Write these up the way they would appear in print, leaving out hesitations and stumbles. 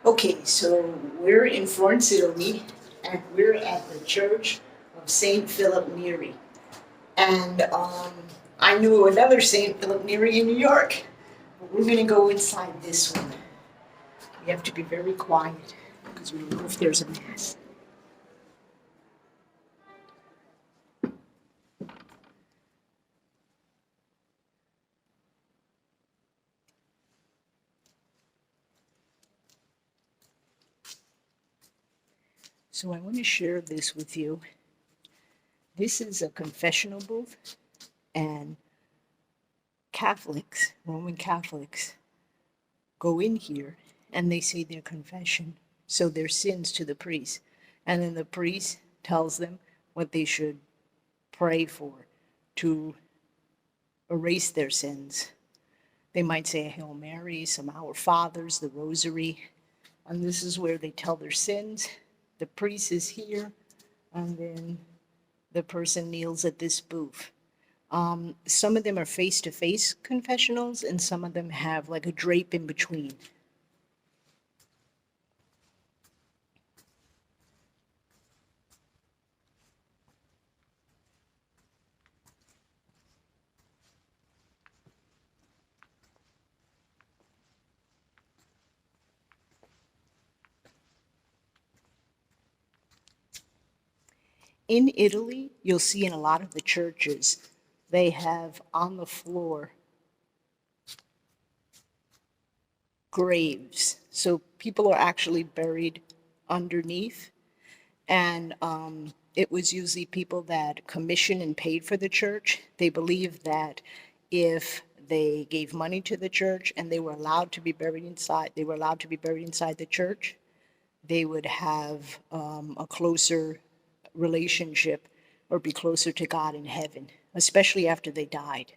Okay, so we're in Florence, Italy, and we're at the Church of Saint Philip Neri. And I knew another Saint Philip Neri in New York, but we're going to go inside this one. We have to be very quiet because we don't know if there's a mass. So I want to share this with you. This is a confessional booth, and Catholics, Roman Catholics, go in here and they say their confession, so their sins to the priest. And then the priest tells them what they should pray for to erase their sins. They might say a Hail Mary, some Our Fathers, the Rosary, and this is where they tell their sins. The priest is here, and then the person kneels at this booth. Some of them are face-to-face confessionals, and some of them have like a drape in between. In Italy, you'll see in a lot of the churches, they have on the floor graves. So people are actually buried underneath. And it was usually people that commissioned and paid for the church. They believed that if they gave money to the church and they were allowed to be buried inside, the church, they would have a closer relationship or be closer to God in heaven, especially after they died.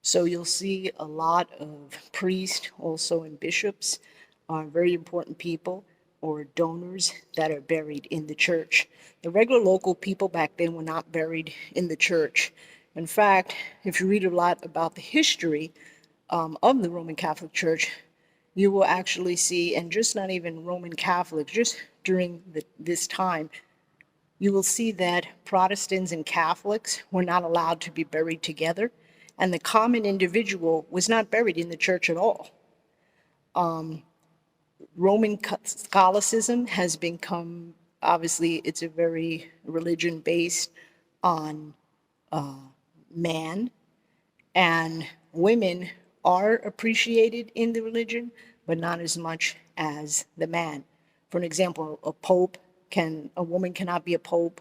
So you'll see a lot of priests, also and bishops, are very important people or donors that are buried in the church. The regular local people back then were not buried in the church. In fact, if you read a lot about the history of the Roman Catholic Church, you will actually see, and just not even Roman Catholics, just during this time, you will see that Protestants and Catholics were not allowed to be buried together, and the common individual was not buried in the church at all. Roman Catholicism has become, obviously, it's a very religion based on man, and women are appreciated in the religion, but not as much as the man. For an example, a woman cannot be a pope,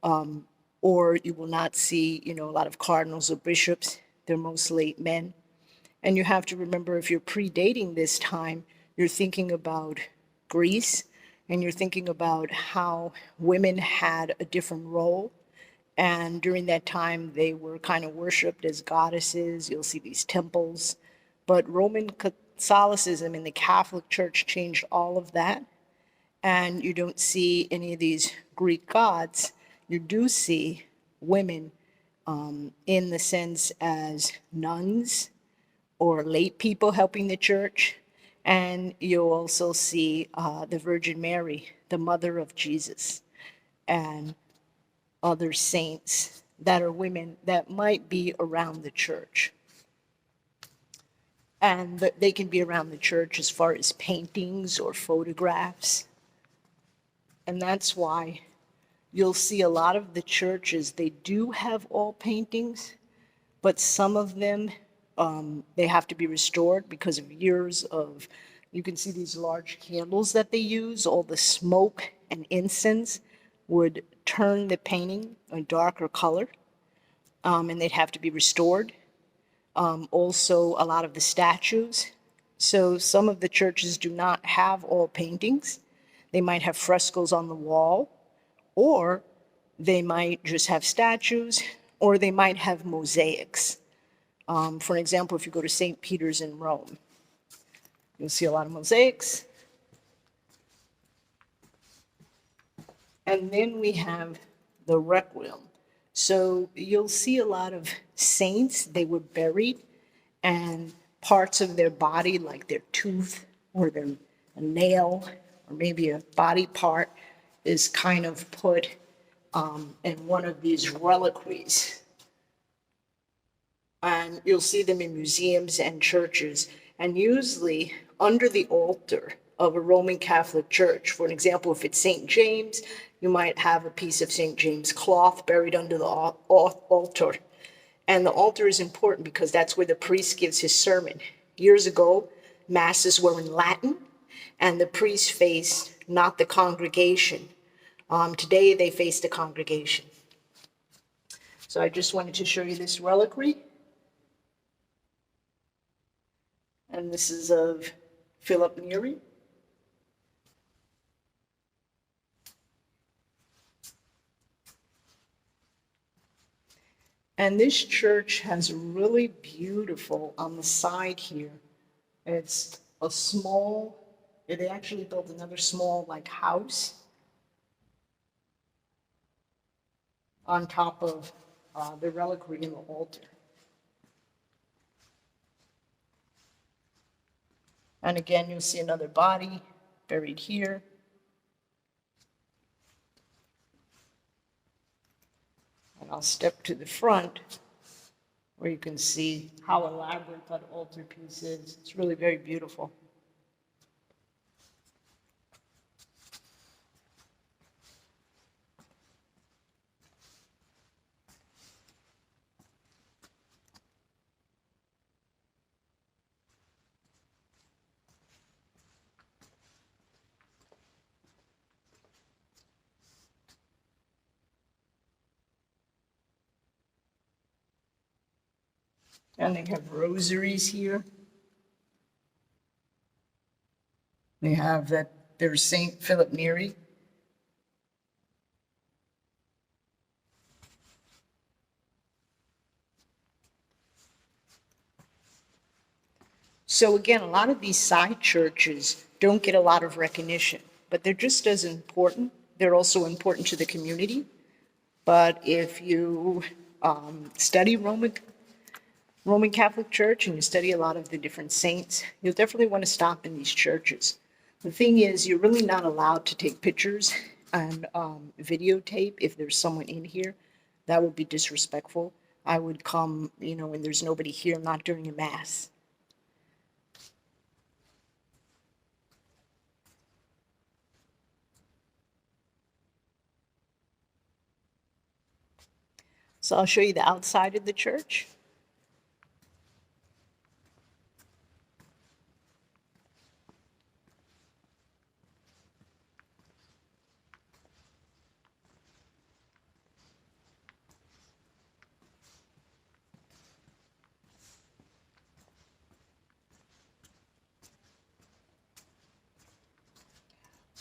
or you will not see, a lot of cardinals or bishops. They're mostly men. And you have to remember, if you're predating this time, you're thinking about Greece, and you're thinking about how women had a different role. And during that time, they were kind of worshipped as goddesses. You'll see these temples. But Roman Catholicism and the Catholic Church changed all of that. And you don't see any of these Greek gods. You do see women in the sense as nuns or lay people helping the church. And you'll also see the Virgin Mary, the mother of Jesus, and other saints that are women that might be around the church. And they can be around the church as far as paintings or photographs. And that's why you'll see a lot of the churches, they do have all paintings, but some of them, they have to be restored because of years of, you can see these large candles that they use, all the smoke and incense would turn the painting a darker color, and they'd have to be restored. Also, a lot of the statues. So some of the churches do not have all paintings. They might have frescoes on the wall, or they might just have statues, or they might have mosaics. For example, if you go to St. Peter's in Rome, you'll see a lot of mosaics. And then we have the Requiem. So you'll see a lot of saints, they were buried, and parts of their body, like their tooth or a nail or maybe a body part is kind of put in one of these reliquaries. And you'll see them in museums and churches, and usually under the altar of a Roman Catholic church. For an example, if it's St. James, you might have a piece of St. James cloth buried under the altar. And the altar is important because that's where the priest gives his sermon. Years ago, masses were in Latin, and the priest faced not the congregation. Today, they face the congregation. So I just wanted to show you this reliquary. And this is of Phillip Neri. And this church has really beautiful on the side here. It's a small, they actually built another small like house on top of the reliquary in the altar. And again, you'll see another body buried here. And I'll step to the front where you can see how elaborate that altar piece is. It's really very beautiful. And they have rosaries here. They have that there's St. Phillip Neri. So again, a lot of these side churches don't get a lot of recognition, but they're just as important. They're also important to the community. But if you study Roman Catholic Church and you study a lot of the different saints, you'll definitely want to stop in these churches. The thing is, you're really not allowed to take pictures and videotape if there's someone in here. That would be disrespectful. I would come, when there's nobody here, not during a mass. So I'll show you the outside of the church.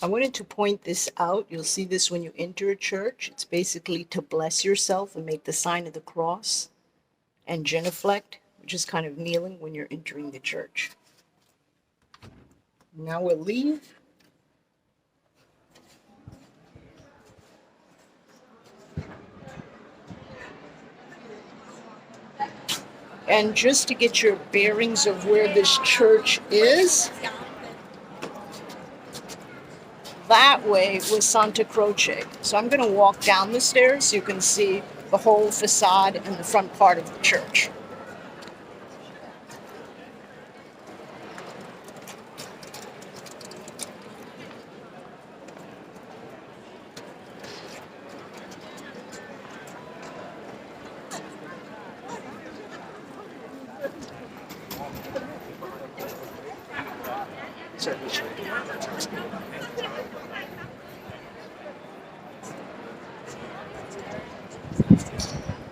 I wanted to point this out. You'll see this when you enter a church. It's basically to bless yourself and make the sign of the cross, and genuflect, which is kind of kneeling when you're entering the church. Now we'll leave. And just to get your bearings of where this church is, that way was Santa Croce. So I'm going to walk down the stairs so you can see the whole facade and the front part of the church.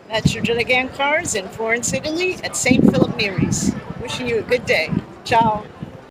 That's your Gilligan cars in Florence, Italy at St. Phillip Neri's. Wishing you a good day. Ciao.